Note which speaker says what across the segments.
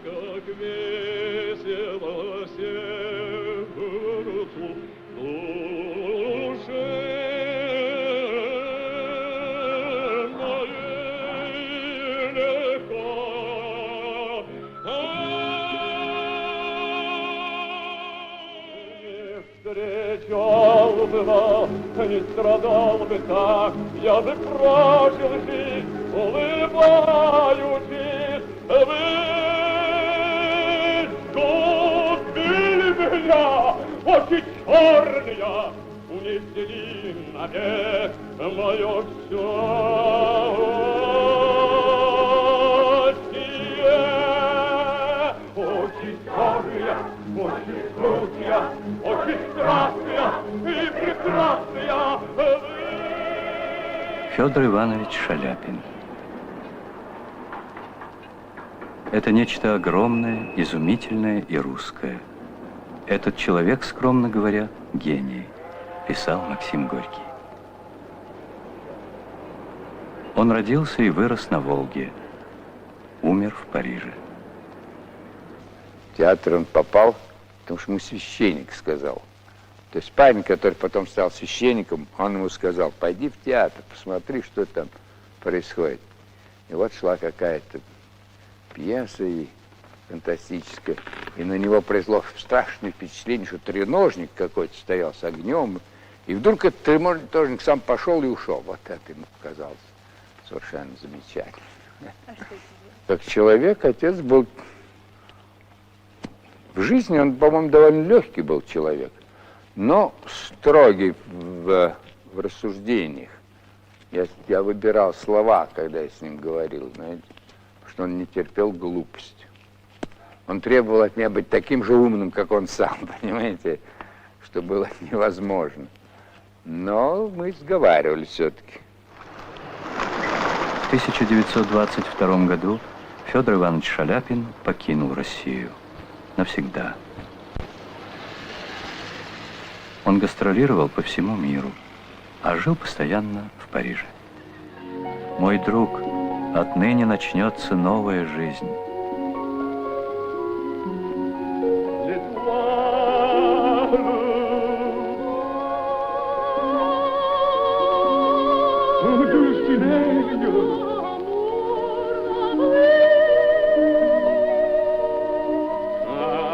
Speaker 1: как весело сердцу душе моей легко. Не встречал бы вас, не страдал бы так, я бы прожил жизнь, улыбаючись. Вы купили меня, очи черные, унесли навек мое счастье. Очи черные, очи крутые, очи страстные и прекрасные.
Speaker 2: Федор Иванович Шаляпин. Это нечто огромное, изумительное и русское. Этот человек, скромно говоря, гений, писал Максим Горький. Он родился и вырос на Волге, умер в Париже.
Speaker 3: В театр он попал, потому что ему священник сказал. То есть парень, который потом стал священником, он ему сказал: пойди в театр, посмотри, что там происходит. И вот шла какая-то пьеса и фантастическая, и на него произвело страшное впечатление, что треножник какой-то стоял с огнем, и вдруг этот треножник сам пошел и ушел. Вот это ему показалось совершенно замечательно. Как человек, отец был... В жизни он, по-моему, довольно легкий был человек, но строгий в рассуждениях. Я выбирал слова, когда я с ним говорил, знаете, что он не терпел глупости. Он требовал от меня быть таким же умным, как он сам, понимаете, что было невозможно. Но мы сговаривались все-таки.
Speaker 2: В 1922 году Федор Иванович Шаляпин покинул Россию навсегда. Он гастролировал по всему миру, а жил постоянно в Париже. Мой друг, отныне начнется новая жизнь.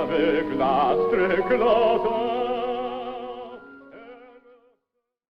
Speaker 1: Avec l'astre éclatant